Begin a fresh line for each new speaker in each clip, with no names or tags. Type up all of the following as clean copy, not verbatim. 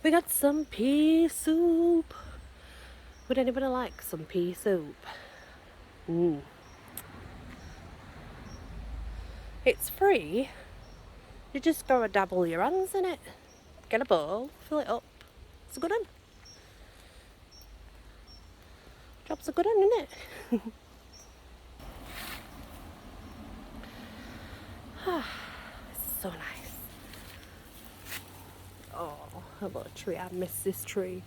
We got some pea soup. Would anybody like some pea soup? It's free. You just gotta dabble your hands in it. Get a bowl, fill it up. It's a good one. Job's a good one, isn't it? So nice. Oh, hello tree. I miss this tree.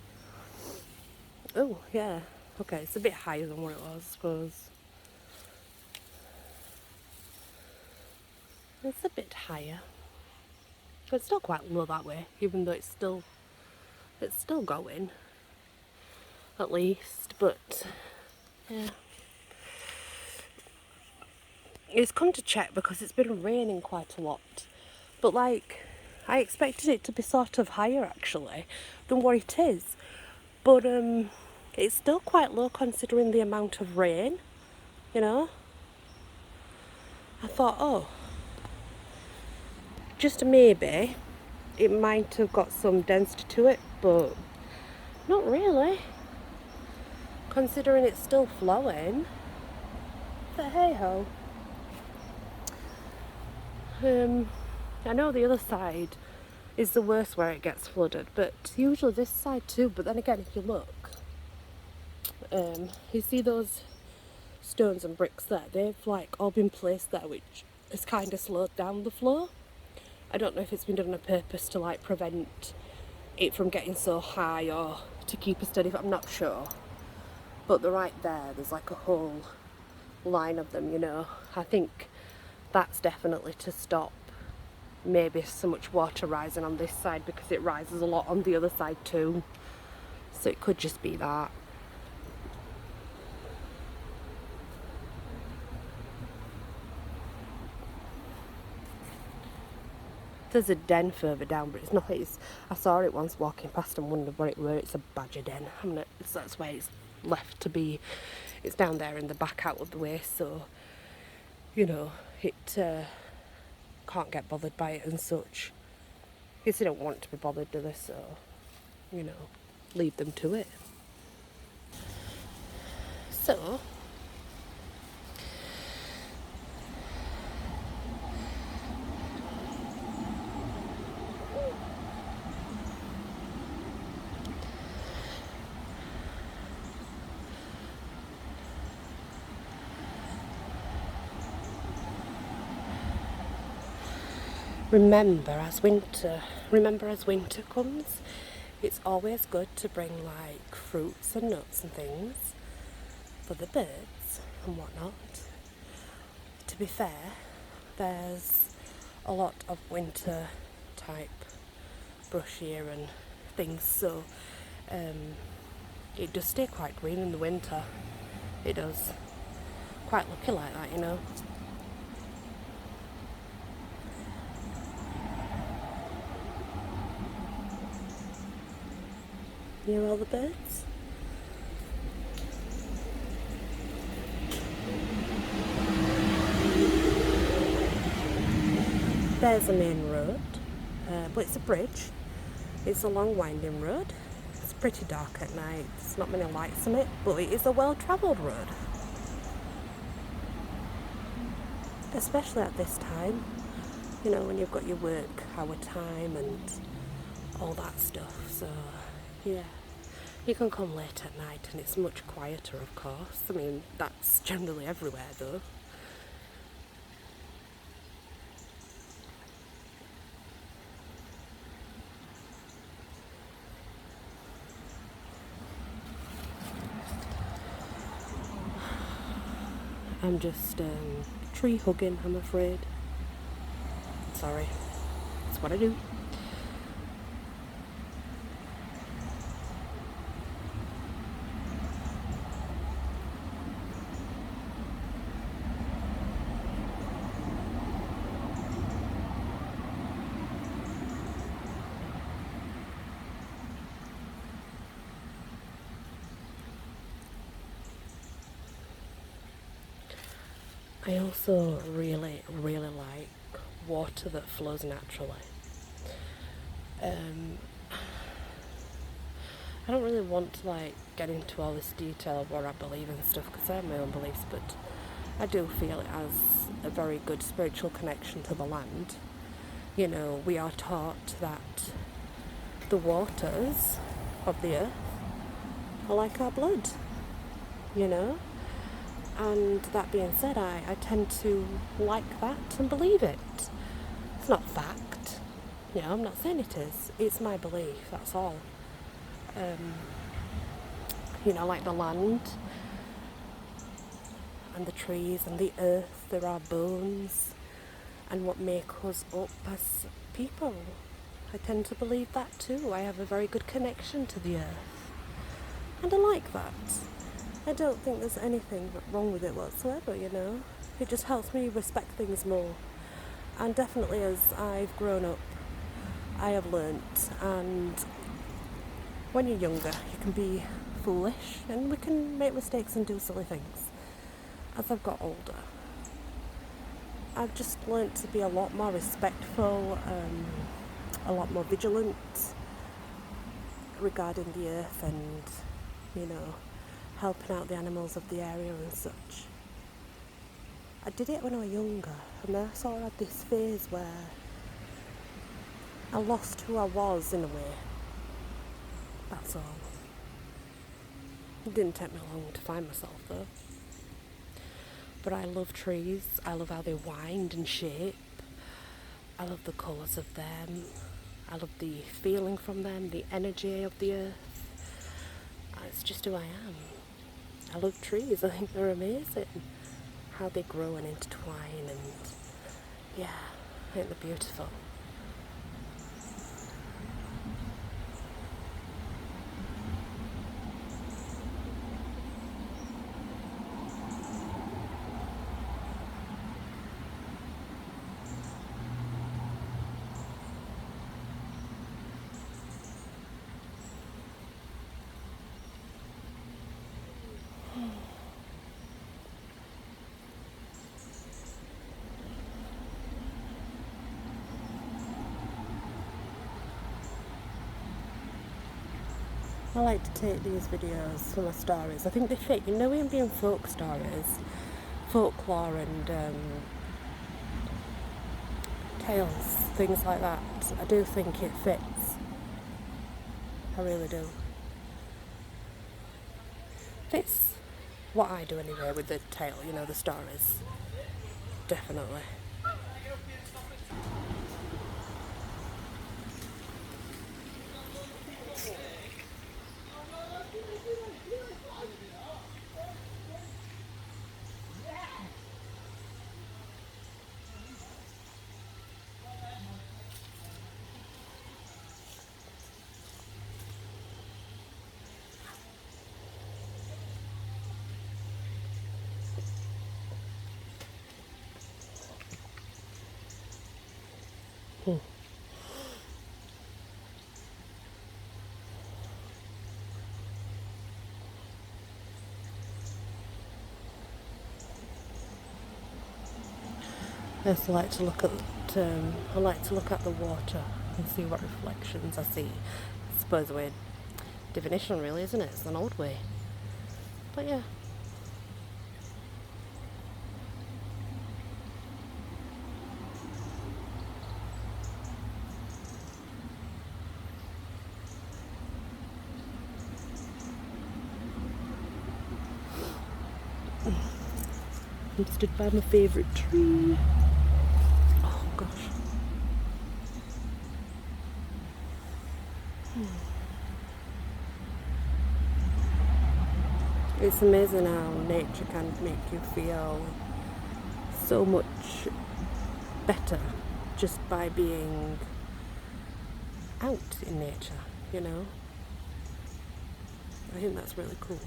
Oh, yeah. Okay, it's a bit higher than what it was, I suppose. It's a bit higher. But it's still quite low that way, even though it's still going, at least. But yeah. It's come to check because it's been raining quite a lot. But like, I expected it to be sort of higher actually than what it is. But it's still quite low considering the amount of rain, you know? I thought, oh, just maybe it might have got some density to it, but not really. Considering it's still flowing. But hey ho. I know the other side is the worst where it gets flooded, but usually this side too. But then again, if you look, you see those stones and bricks there, they've like all been placed there, which has kind of slowed down the flow. I don't know if it's been done on purpose to like prevent it from getting so high or to keep it steady, I'm not sure. But they're right there, there's like a whole line of them, you know. I think that's definitely to stop maybe so much water rising on this side because it rises a lot on the other side too. So it could just be that. There's a den further down, but it's not. I saw it once walking past and wondered what it were. It's a badger den. That's where it's left to be. It's down there in the back out of the way, so you know it can't get bothered by it and such. Because they don't want to be bothered, do they? So you know, leave them to it. So remember as winter comes, it's always good to bring like fruits and nuts and things for the birds and whatnot. To be fair, there's a lot of winter type brush here and things, so it does stay quite green in the winter. It does. Quite lucky like that, you know. You hear all the birds? There's a main road, but it's a bridge. It's a long winding road. It's pretty dark at night. There's not many lights on it, but it is a well-travelled road. Especially at this time, you know, when you've got your work hour time and all that stuff. So, yeah. You can come late at night and it's much quieter, of course. I mean, that's generally everywhere though. I'm just tree hugging, I'm afraid. Sorry. That's what I do. I also really, really like water that flows naturally. I don't really want to like get into all this detail of what I believe and stuff because I have my own beliefs, but I do feel it has a very good spiritual connection to the land. You know, we are taught that the waters of the earth are like our blood, you know. And that being said, I tend to like that and believe it. It's not fact, you know, I'm not saying it is. It's my belief, that's all. You know, like the land and the trees and the earth, there are bones and what make us up as people. I tend to believe that too. I have a very good connection to the earth. And I like that. I don't think there's anything wrong with it whatsoever, you know. It just helps me respect things more. And definitely as I've grown up, I have learnt. And when you're younger, you can be foolish and we can make mistakes and do silly things. As I've got older, I've just learnt to be a lot more respectful, a lot more vigilant regarding the earth and, you know, helping out the animals of the area and such. I did it when I was younger, and I sort of had this phase where I lost who I was in a way. That's all. It didn't take me long to find myself though. But I love trees, I love how they wind and shape. I love the colours of them. I love the feeling from them, the energy of the earth. It's just who I am. I love trees, I think they're amazing. How they grow and intertwine and yeah, I think they're beautiful. I like to take these videos for my stories. I think they fit, you know, in being folk stories, folklore and tales, things like that. I do think it fits. I really do. Fits what I do anyway with the tale, you know, the stories. Definitely. I just like to look at I like to look at the water and see what reflections I see. I suppose a way divination really, isn't it? It's an old way. But yeah. I'm stood by my favourite tree. Oh gosh. It's amazing how nature can make you feel so much better just by being out in nature, you know? I think that's really cool.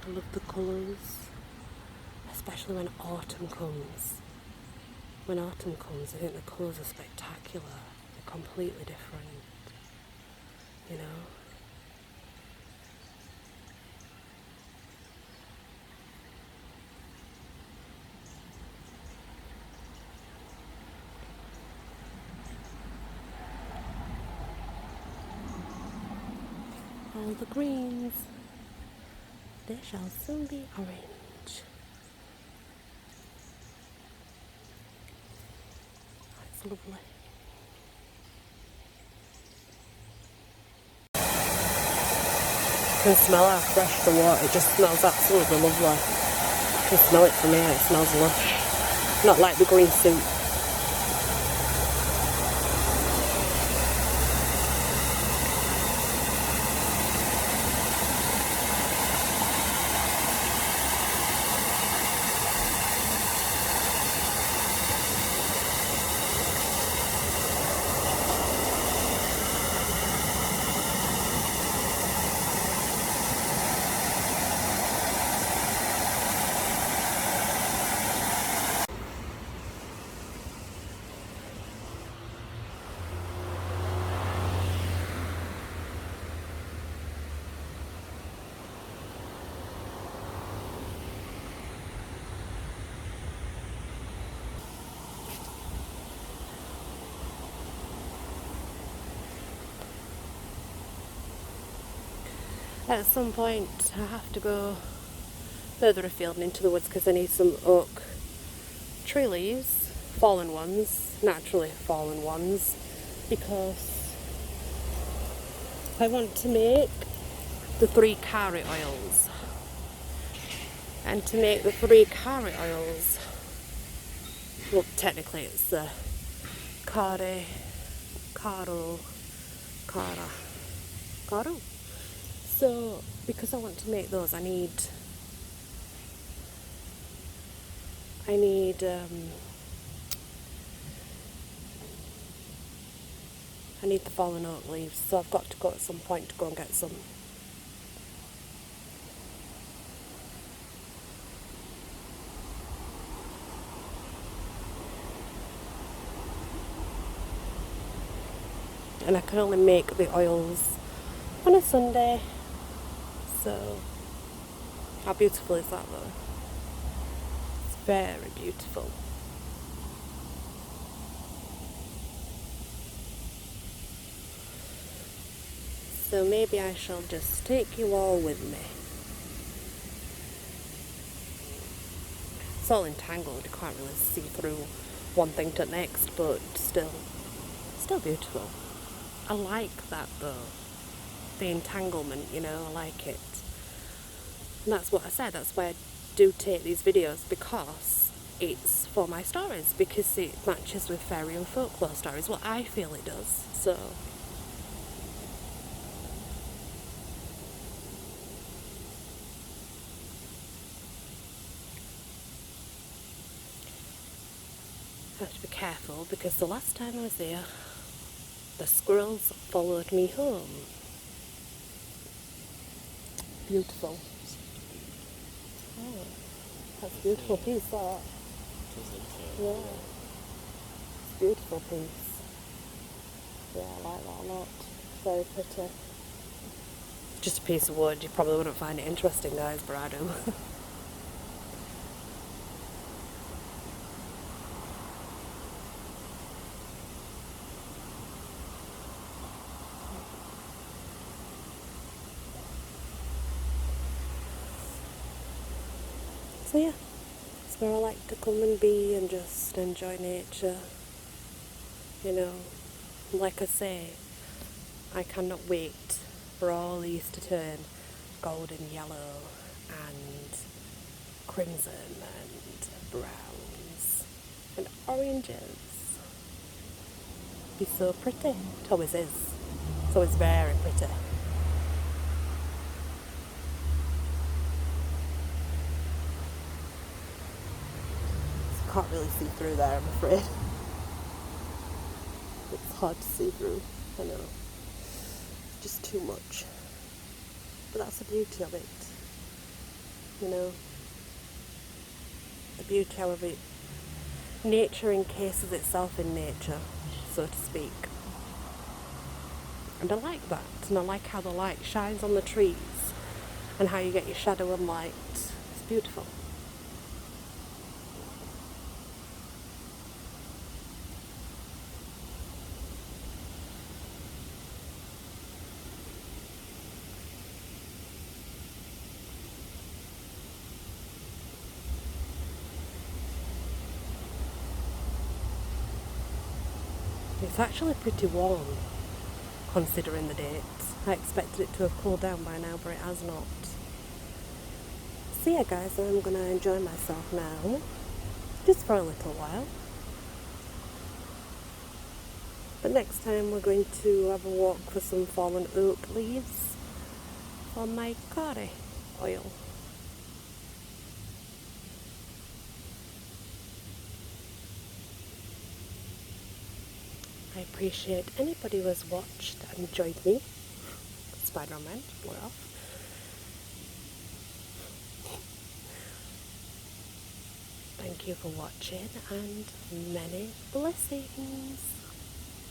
I love the colours, especially when autumn comes. When autumn comes, I think the colours are spectacular. They're completely different, you know. All the greens, they shall soon be orange. That's lovely. You can smell how fresh the water, it just smells absolutely lovely. You can smell it from here, it smells lush. Not like the green soup. At some point I have to go further afield and into the woods because I need some oak tree leaves, fallen ones, naturally fallen ones, because I want to make the 3 carrot oils. And to make the 3 carrot oils, well, technically it's the caro. So, because I want to make those, I need the fallen oak leaves, so I've got to go at some point to go and get some. And I can only make the oils on a Sunday, so how beautiful is that though? It's very beautiful. So maybe I shall just take you all with me. It's all entangled, you can't really see through one thing to the next, but still beautiful. I like that though, the entanglement, you know, I like it. And that's what I said, that's why I do take these videos, because it's for my stories, because it matches with fairy and folklore stories. Well, I feel it does, so. I have to be careful because the last time I was here, the squirrels followed me home. Beautiful. Oh, that's a beautiful piece, that. Yeah. It's a beautiful piece. Yeah, I like that a lot. Very pretty. Just a piece of wood. You probably wouldn't find it interesting, guys, but I do. So yeah, it's where I like to come and be and just enjoy nature. You know, like I say, I cannot wait for all these to turn golden yellow and crimson and browns and oranges. Be so pretty. It always is. It's always very pretty. Can't really see through there, I'm afraid. It's hard to see through, I know. Just too much. But that's the beauty of it. you know, the beauty of it. Nature encases itself in nature, so to speak. And I like that, and I like how the light shines on the trees and how you get your shadow and light. It's beautiful. It's actually pretty warm considering the dates. I expected it to have cooled down by now, but it has not. So yeah guys, I'm gonna enjoy myself now, just for a little while. But next time we're going to have a walk for some fallen oak leaves for my curry oil. I appreciate anybody who has watched and joined me. Spider-Man, blow it off. Thank you for watching and many blessings.